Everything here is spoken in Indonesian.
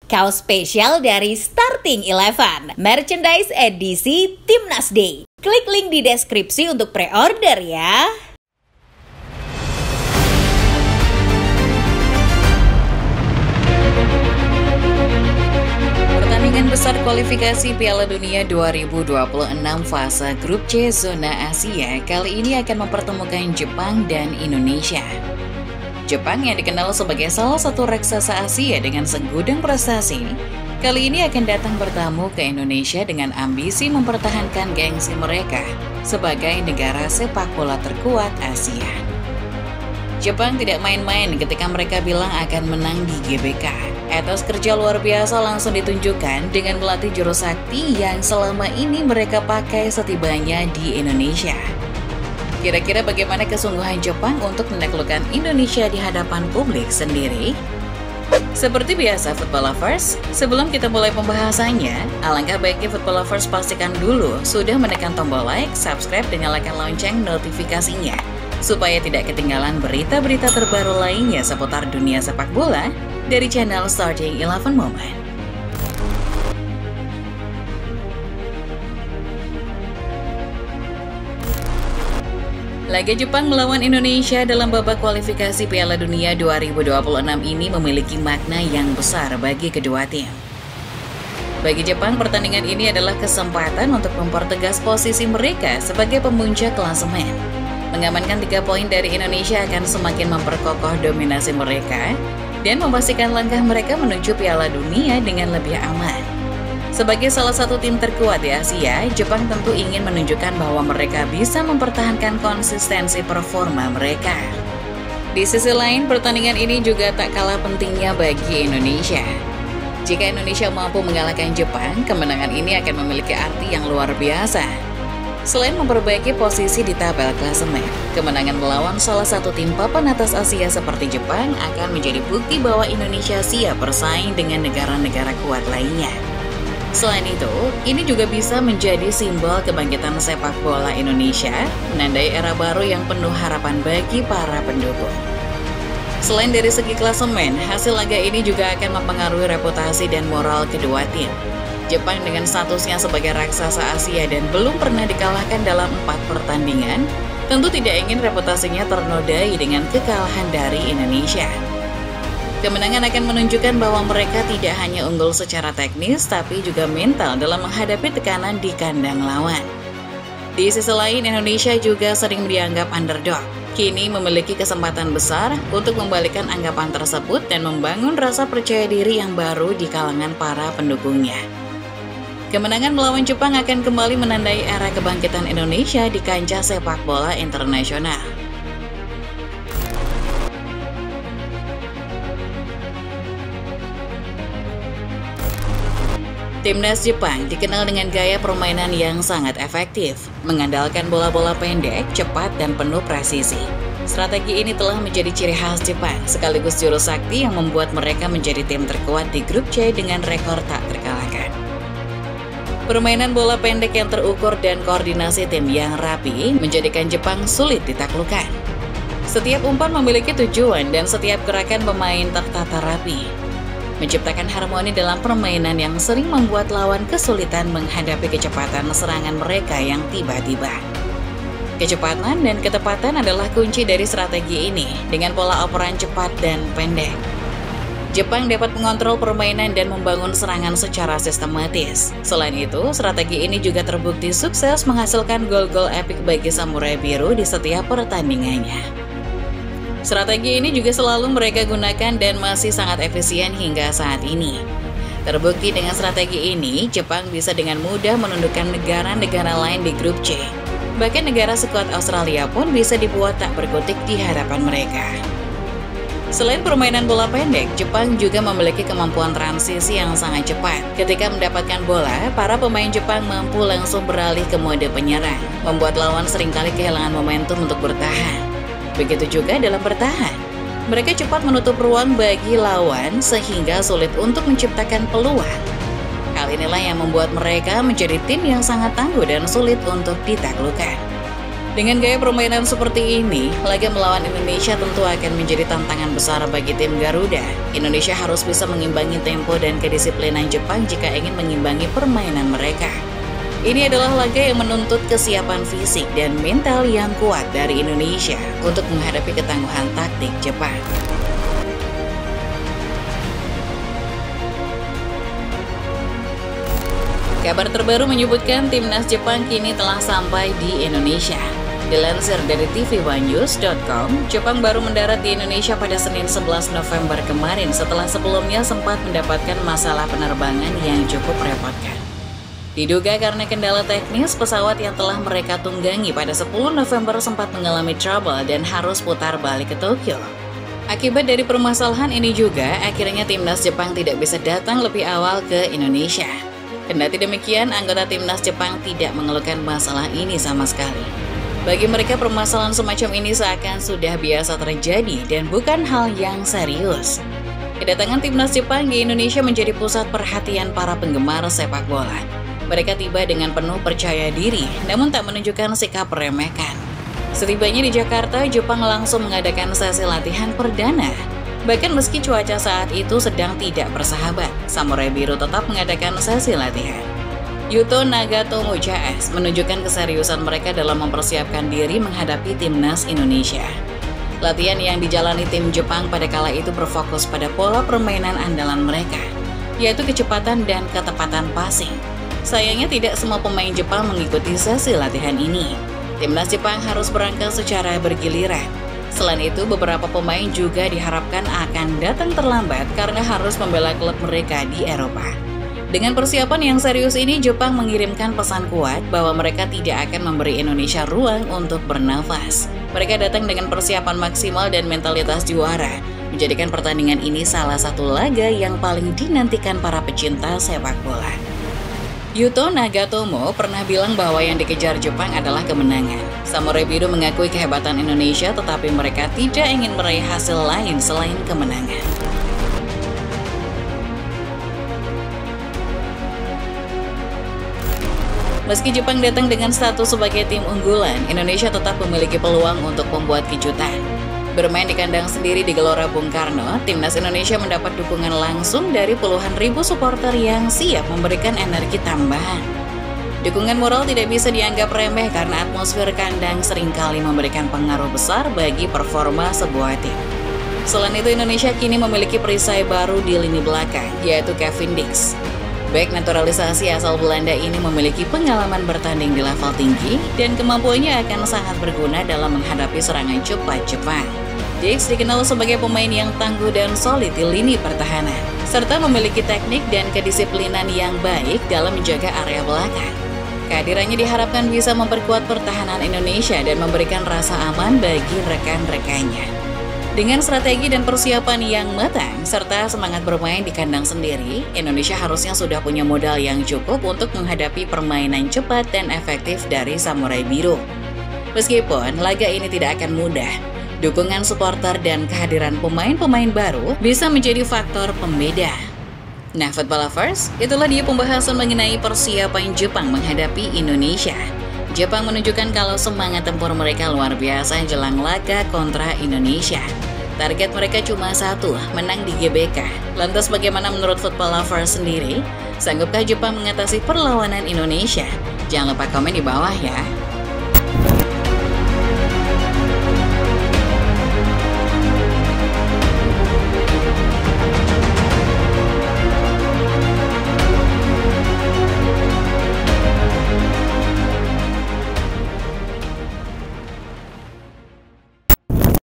Kaos spesial dari Starting Eleven, merchandise edisi Timnas Day. Klik link di deskripsi untuk pre-order ya. Pertandingan besar kualifikasi Piala Dunia 2026 fase grup C zona Asia kali ini akan mempertemukan Jepang dan Indonesia. Jepang yang dikenal sebagai salah satu raksasa Asia dengan segudang prestasi, kali ini akan datang bertamu ke Indonesia dengan ambisi mempertahankan gengsi mereka sebagai negara sepak bola terkuat Asia. Jepang tidak main-main ketika mereka bilang akan menang di GBK. Etos kerja luar biasa langsung ditunjukkan dengan melatih jurus sakti yang selama ini mereka pakai setibanya di Indonesia. Kira-kira bagaimana kesungguhan Jepang untuk menaklukkan Indonesia di hadapan publik sendiri? Seperti biasa Football Lovers, sebelum kita mulai pembahasannya, alangkah baiknya Football Lovers pastikan dulu sudah menekan tombol like, subscribe, dan nyalakan lonceng notifikasinya, supaya tidak ketinggalan berita-berita terbaru lainnya seputar dunia sepak bola dari channel Starting Eleven Moment. Laga Jepang melawan Indonesia dalam babak kualifikasi Piala Dunia 2026 ini memiliki makna yang besar bagi kedua tim. Bagi Jepang, pertandingan ini adalah kesempatan untuk mempertegas posisi mereka sebagai pemuncak klasemen. Mengamankan 3 poin dari Indonesia akan semakin memperkokoh dominasi mereka dan memastikan langkah mereka menuju Piala Dunia dengan lebih aman. Sebagai salah satu tim terkuat di Asia, Jepang tentu ingin menunjukkan bahwa mereka bisa mempertahankan konsistensi performa mereka. Di sisi lain, pertandingan ini juga tak kalah pentingnya bagi Indonesia. Jika Indonesia mampu mengalahkan Jepang, kemenangan ini akan memiliki arti yang luar biasa. Selain memperbaiki posisi di tabel klasemen, kemenangan melawan salah satu tim papan atas Asia seperti Jepang akan menjadi bukti bahwa Indonesia siap bersaing dengan negara-negara kuat lainnya. Selain itu, ini juga bisa menjadi simbol kebangkitan sepak bola Indonesia, menandai era baru yang penuh harapan bagi para pendukung. Selain dari segi klasemen, hasil laga ini juga akan mempengaruhi reputasi dan moral kedua tim. Jepang dengan statusnya sebagai raksasa Asia dan belum pernah dikalahkan dalam 4 pertandingan, tentu tidak ingin reputasinya ternodai dengan kekalahan dari Indonesia. Kemenangan akan menunjukkan bahwa mereka tidak hanya unggul secara teknis, tapi juga mental dalam menghadapi tekanan di kandang lawan. Di sisi lain, Indonesia juga sering dianggap underdog. Kini memiliki kesempatan besar untuk membalikan anggapan tersebut dan membangun rasa percaya diri yang baru di kalangan para pendukungnya. Kemenangan melawan Jepang akan kembali menandai era kebangkitan Indonesia di kancah sepak bola internasional. Timnas Jepang dikenal dengan gaya permainan yang sangat efektif, mengandalkan bola-bola pendek, cepat, dan penuh presisi. Strategi ini telah menjadi ciri khas Jepang, sekaligus jurus sakti yang membuat mereka menjadi tim terkuat di grup C dengan rekor tak terkalahkan. Permainan bola pendek yang terukur dan koordinasi tim yang rapi menjadikan Jepang sulit ditaklukkan. Setiap umpan memiliki tujuan dan setiap gerakan pemain tertata rapi, menciptakan harmoni dalam permainan yang sering membuat lawan kesulitan menghadapi kecepatan serangan mereka yang tiba-tiba. Kecepatan dan ketepatan adalah kunci dari strategi ini dengan pola operan cepat dan pendek. Jepang dapat mengontrol permainan dan membangun serangan secara sistematis. Selain itu, strategi ini juga terbukti sukses menghasilkan gol-gol epik bagi Samurai Biru di setiap pertandingannya. Strategi ini juga selalu mereka gunakan dan masih sangat efisien hingga saat ini. Terbukti dengan strategi ini, Jepang bisa dengan mudah menundukkan negara-negara lain di grup C. Bahkan negara sekuat Australia pun bisa dibuat tak berkutik di hadapan mereka. Selain permainan bola pendek, Jepang juga memiliki kemampuan transisi yang sangat cepat. Ketika mendapatkan bola, para pemain Jepang mampu langsung beralih ke mode penyerang, membuat lawan seringkali kehilangan momentum untuk bertahan. Begitu juga dalam bertahan. Mereka cepat menutup ruang bagi lawan sehingga sulit untuk menciptakan peluang. Hal inilah yang membuat mereka menjadi tim yang sangat tangguh dan sulit untuk ditaklukkan. Dengan gaya permainan seperti ini, laga melawan Indonesia tentu akan menjadi tantangan besar bagi tim Garuda. Indonesia harus bisa mengimbangi tempo dan kedisiplinan Jepang jika ingin mengimbangi permainan mereka. Ini adalah laga yang menuntut kesiapan fisik dan mental yang kuat dari Indonesia untuk menghadapi ketangguhan taktik Jepang. Kabar terbaru menyebutkan timnas Jepang kini telah sampai di Indonesia. Dilansir dari tvOneNews.com, Jepang baru mendarat di Indonesia pada Senin 11 November kemarin setelah sebelumnya sempat mendapatkan masalah penerbangan yang cukup merepotkan. Diduga karena kendala teknis, pesawat yang telah mereka tunggangi pada 10 November sempat mengalami trouble dan harus putar balik ke Tokyo. Akibat dari permasalahan ini juga, akhirnya timnas Jepang tidak bisa datang lebih awal ke Indonesia. Kendati demikian, anggota timnas Jepang tidak mengeluhkan masalah ini sama sekali. Bagi mereka, permasalahan semacam ini seakan sudah biasa terjadi dan bukan hal yang serius. Kedatangan timnas Jepang di Indonesia menjadi pusat perhatian para penggemar sepak bola. Mereka tiba dengan penuh percaya diri, namun tak menunjukkan sikap meremehkan. Setibanya di Jakarta, Jepang langsung mengadakan sesi latihan perdana. Bahkan meski cuaca saat itu sedang tidak bersahabat, Samurai Biru tetap mengadakan sesi latihan. Yuto Nagatomo CS menunjukkan keseriusan mereka dalam mempersiapkan diri menghadapi timnas Indonesia. Latihan yang dijalani tim Jepang pada kala itu berfokus pada pola permainan andalan mereka, yaitu kecepatan dan ketepatan passing. Sayangnya tidak semua pemain Jepang mengikuti sesi latihan ini. Timnas Jepang harus berangkat secara bergiliran. Selain itu, beberapa pemain juga diharapkan akan datang terlambat karena harus membela klub mereka di Eropa. Dengan persiapan yang serius ini, Jepang mengirimkan pesan kuat bahwa mereka tidak akan memberi Indonesia ruang untuk bernafas. Mereka datang dengan persiapan maksimal dan mentalitas juara, menjadikan pertandingan ini salah satu laga yang paling dinantikan para pecinta sepak bola. Yuto Nagatomo pernah bilang bahwa yang dikejar Jepang adalah kemenangan. Samurai Biru mengakui kehebatan Indonesia, tetapi mereka tidak ingin meraih hasil lain selain kemenangan. Meski Jepang datang dengan status sebagai tim unggulan, Indonesia tetap memiliki peluang untuk membuat kejutan. Bermain di kandang sendiri di Gelora Bung Karno, timnas Indonesia mendapat dukungan langsung dari puluhan ribu supporter yang siap memberikan energi tambahan. Dukungan moral tidak bisa dianggap remeh karena atmosfer kandang seringkali memberikan pengaruh besar bagi performa sebuah tim. Selain itu, Indonesia kini memiliki perisai baru di lini belakang, yaitu Kevin Dix. Bek naturalisasi asal Belanda ini memiliki pengalaman bertanding di level tinggi dan kemampuannya akan sangat berguna dalam menghadapi serangan cepat Jepang. Dix dikenal sebagai pemain yang tangguh dan solid di lini pertahanan, serta memiliki teknik dan kedisiplinan yang baik dalam menjaga area belakang. Kehadirannya diharapkan bisa memperkuat pertahanan Indonesia dan memberikan rasa aman bagi rekan-rekannya. Dengan strategi dan persiapan yang matang, serta semangat bermain di kandang sendiri, Indonesia harusnya sudah punya modal yang cukup untuk menghadapi permainan cepat dan efektif dari Samurai Biru. Meskipun laga ini tidak akan mudah, dukungan supporter dan kehadiran pemain-pemain baru bisa menjadi faktor pembeda. Nah, football lovers, itulah dia pembahasan mengenai persiapan Jepang menghadapi Indonesia. Jepang menunjukkan kalau semangat tempur mereka luar biasa jelang laga kontra Indonesia. Target mereka cuma satu, menang di GBK. Lantas bagaimana menurut football lovers sendiri? Sanggupkah Jepang mengatasi perlawanan Indonesia? Jangan lupa komen di bawah ya.